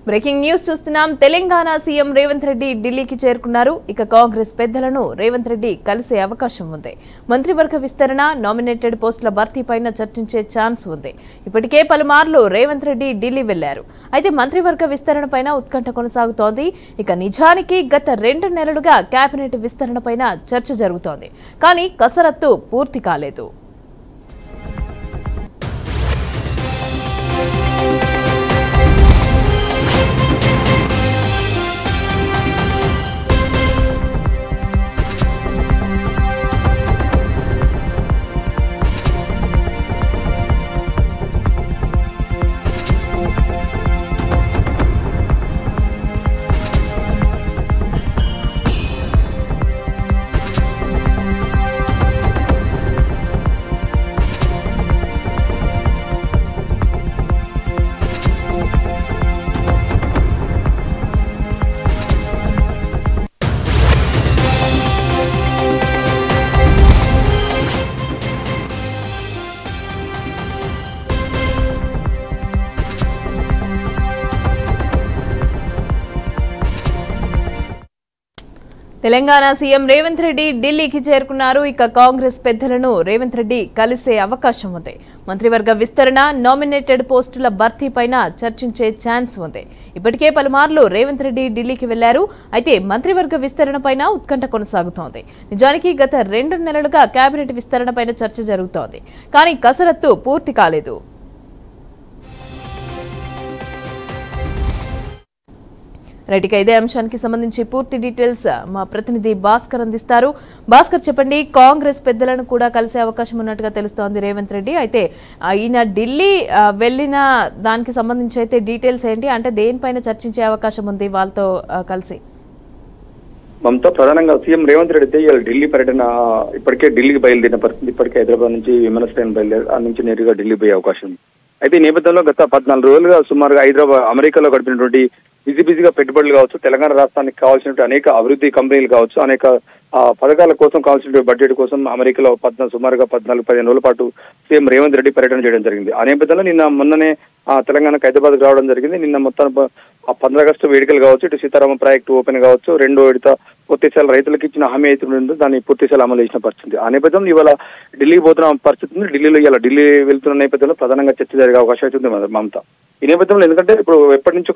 Breaking news చూస్తున్నాం. Telangana CM Revanth Reddy ఢిల్లీకి చేరుకున్నారు. ఇక కాంగ్రెస్ పెద్దలను రేవంత్ రెడ్డి కలిసే అవకాశం ఉంది. మంత్రివర్గ విస్తరణ, నామినేటెడ్ పోస్టుల భర్తీపైన చర్చించే ఛాన్స్ ఉంది. ఇప్పటికే పలుమార్లు రేవంత్ రెడ్డి ఢిల్లీ వెళ్లారు. అయితే మంత్రివర్గ విస్తరణపైన ఉత్కంఠ కొనసాగుతోంది. ఇక నిజానికి గత 2 నెలలుగా కేబినెట్ విస్తరణపైన చర్చ జరుగుతోంది. కానీ కసరత్తు పూర్తి కాలేదు. తెలంగాణ సీఎం రేవంత్ రెడ్డి ఢిల్లీకి చేరుకున్నారు. ఇక కాంగ్రెస్ పెద్దలను రేవంత్ రెడ్డి కలిసే అవకాశం ఉంది. మంత్రివర్గ విస్తరణ, నామినేటెడ్ పోస్టుల భర్తీపైన చర్చించే ఛాన్స్ ఉంది. ఇప్పటికే పలుమార్లు రేవంత్ రెడ్డి ఢిల్లీకి వెళ్లారు. అయితే మంత్రివర్గ విస్తరణపైన ఉత్కంఠ కొనసాగుతోంది. నిజానికి గత 2 నెలలుగా కేబినెట్ విస్తరణపైన చర్చ జరుగుతోంది. కానీ కసరత్తు పూర్తి కాలేదు. రైట్, ఇక ఇదే అంశానికి సంబంధించి పూర్తి డీటెయిల్స్ మా ప్రతినిధి భాస్కర్ అందిస్తారు. భాస్కర్, చెప్పండి. కాంగ్రెస్ పెద్దలను కూడా కలిసే అవకాశం ఉన్నట్టుగా తెలుస్తోంది రేవంత్ రెడ్డి. అయితే ఈయన ఢిల్లీ వెళ్ళిన దానికి సంబంధించి అయితే డీటెయిల్స్ ఏంటి, అంటే దేనిపైన చర్చించే అవకాశం ఉంది వాళ్ళతో కలిసి? మమతా, ప్రధానంగా సీఎం రేవంత్ రెడ్డి అయితే ఇవాళ ఢిల్లీ పర్యటన ఇప్పటికే ఢిల్లీకి బయలుదేరిన పరిస్థితి. ఇప్పటికే హైదరాబాద్ నుంచి విమానాశ్రయం బయలుదేరి ఆ నుంచి నేరుగా ఢిల్లీ పోయే అవకాశం ఉంది. అయితే ఈ నేపథ్యంలో గత 14 రోజులుగా సుమారుగా అమెరికాలో గడిపినటువంటి బిజీగా పెట్టుబడులు కావచ్చు, తెలంగాణ రాష్ట్రానికి కావాల్సినటువంటి అనేక అభివృద్ధి కంపెనీలు కావచ్చు, అనేక పథకాల కోసం కావాల్సిన బడ్జెట్ కోసం అమెరికాలో సుమారుగా 14-15 రోజుల పాటు సీఎం రేవంత్ రెడ్డి పర్యటన చేయడం జరిగింది. ఆ నేపథ్యంలో మొన్ననే తెలంగాణకు హైదరాబాద్కు రావడం జరిగింది. నిన్న మొత్తం 15 ఆగస్టు వేడుకలు కావచ్చు, ఇటు సీతారామ ప్రాజెక్టు ఓపెన్ కావచ్చు, 2వ విడత పూర్తిస్థాయి రైతులకు ఇచ్చిన హామీ అయితే ఉందో దాన్ని పూర్తిస్థాయి అమలు చేసిన పరిస్థితి. ఆ నేపథ్యంలో ఇవాళ ఢిల్లీకి పోతున్న పరిస్థితి ఉంది. ఢిల్లీ వెళ్తున్న నేపథ్యంలో ప్రధానంగా చర్చ జరిగే అవకాశం అయితే ఉంది మమతా. ఈ నేపథ్యంలో ఎందుకంటే ఇప్పుడు ఎప్పటి నుంచో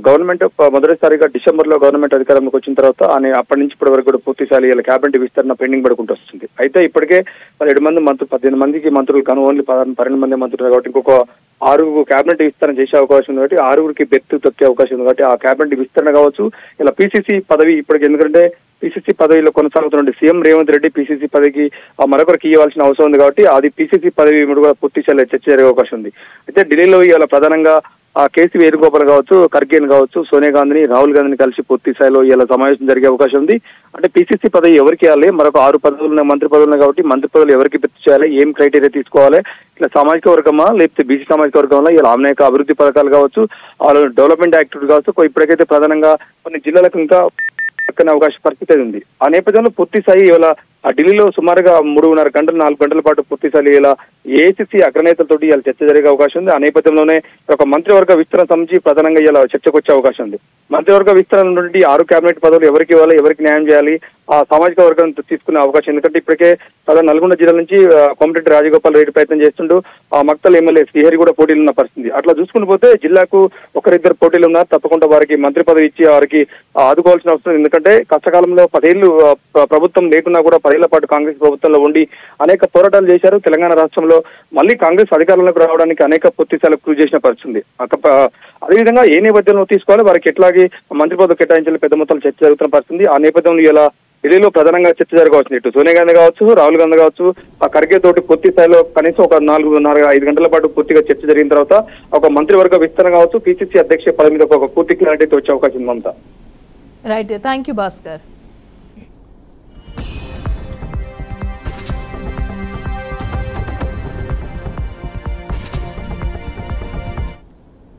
గవర్నమెంట్ మొదటిసారిగా డిసెంబర్లో గవర్నమెంట్ అధికారంలోకి వచ్చిన తర్వాత అప్పటి నుంచి ఇప్పటి వరకు కూడా పూర్తిస్థాయి ఇలా క్యాబినెట్ విస్తరణ పెండింగ్ పడుకుంటూ వస్తుంది. అయితే ఇప్పటికే 18 మందికి మంత్రులు కాను, ఓన్లీ 12 మంది మంత్రులు కాబట్టి ఇంకొక 6 క్యాబినెట్ విస్తరణ చేసే అవకాశం ఉంది. కాబట్టి 6కి బెర్త్ తొక్కే అవకాశం ఉంది. కాబట్టి ఆ క్యాబినెట్ విస్తరణ కావచ్చు, ఇలా పిసిసి పదవి ఇప్పటికి ఎందుకంటే పిసిసి పదవిలో కొనసాగుతున్న సీఎం రేవంత్ రెడ్డి పిసిసి పదవికి మరొకరికి ఇవ్వాల్సిన అవసరం ఉంది. కాబట్టి అది పిసిసి పదవి కూడా పూర్తి స్థాయిలో చర్చ జరిగే అవకాశం ఉంది. అయితే ఢిల్లీలో ఇవాళ ప్రధానంగా కేసీ వేణుగోపాల్ కావచ్చు, ఖర్గేని కావచ్చు, సోనియా గాంధీని, రాహుల్ గాంధీని కలిసి పూర్తి స్థాయిలో ఇలా సమావేశం జరిగే అవకాశం ఉంది. అంటే పిసిసి పదవి ఎవరికి ఇవ్వాలి, మరొక 6 పదవులు మంత్రి పదవులు కాబట్టి మంత్రి పదవులు ఎవరికి భర్తీ చేయాలి, ఏం క్రైటీరియా తీసుకోవాలి, ఇట్లా సామాజిక వర్గమా లేకపోతే బీసీ సామాజిక వర్గంలో ఇలా అనేక అభివృద్ధి పథకాలు కావచ్చు, డెవలప్మెంట్ యాక్టివిటీ కావచ్చు, ఇప్పటికైతే ప్రధానంగా కొన్ని జిల్లాలకు ఇంకా అవకాశ పరిస్థితి ఉంది. ఆ నేపథ్యంలో పూర్తి స్థాయి ఇవాళ ఢిల్లీలో సుమారుగా 3.5 గంటలు 4 గంటల పాటు పూర్తి స్థాయి ఇలా ఏఐసిసి అగ్రనేతలతో ఇలా చర్చ జరిగే అవకాశం ఉంది. ఆ నేపథ్యంలోనే ఒక మంత్రివర్గ విస్తరణ సంబంధించి ప్రధానంగా ఇలా చర్చకు వచ్చే అవకాశం ఉంది. మంత్రివర్గ విస్తరణ నుండి 6 కేబినెట్ పదవులు ఎవరికి ఇవ్వాలి, ఎవరికి న్యాయం చేయాలి, ఆ సామాజిక వర్గం తీసుకునే అవకాశం. ఎందుకంటే ఇప్పటికే నల్గొండ జిల్లా నుంచి కోమటిరెడ్డి రాజగోపాల్ రెడ్డి ప్రయత్నం చేస్తుంటూ మక్తల్ ఎమ్మెల్యే శ్రీహరి కూడా పోటీలు ఉన్న పరిస్థితి. అట్లా చూసుకుని పోతే జిల్లాకు 1-2 పోటీలు ఉన్నారు. తప్పకుండా వారికి మంత్రి పదవి ఇచ్చి వారికి ఆదుకోవాల్సిన అవసరం. ఎందుకంటే కష్టకాలంలో 10 ఏళ్లు ప్రభుత్వం లేకున్నా కూడా 10 ఏళ్ల పాటు కాంగ్రెస్ ప్రభుత్వంలో ఉండి అనేక పోరాటాలు చేశారు. తెలంగాణ రాష్ట్రంలో మళ్ళీ కాంగ్రెస్ అధికారంలోకి రావడానికి అనేక పూర్తిస్థాయిలో కృషి చేసిన పరిస్థితి. అదేవిధంగా ఏ నేపథ్యంలో తీసుకోవాలి, వారికి ఎట్లాగే మంత్రి పదవి కేటాయించాలి, పెద్ద మొత్తంలో చర్చ జరుగుతున్న పరిస్థితి. ఆ నేపథ్యంలో ఇలా ఢిల్లీలో ప్రధానంగా చర్చ జరగవచ్చు. ఇటు సోనియా గాంధీ కావచ్చు, రాహుల్ గాంధీ కావచ్చు, ఆ ఖర్గే తోటి పూర్తి స్థాయిలో కనీసం ఒక 4-5 గంటల పాటు పూర్తిగా చర్చ జరిగిన తర్వాత ఒక మంత్రివర్గ విస్తరణ కావచ్చు, పిసిసి అధ్యక్ష పదవి మీద ఒక పూర్తి క్లారిటీ వచ్చే అవకాశం ఉందంతా. Right, thank you Bhaskar.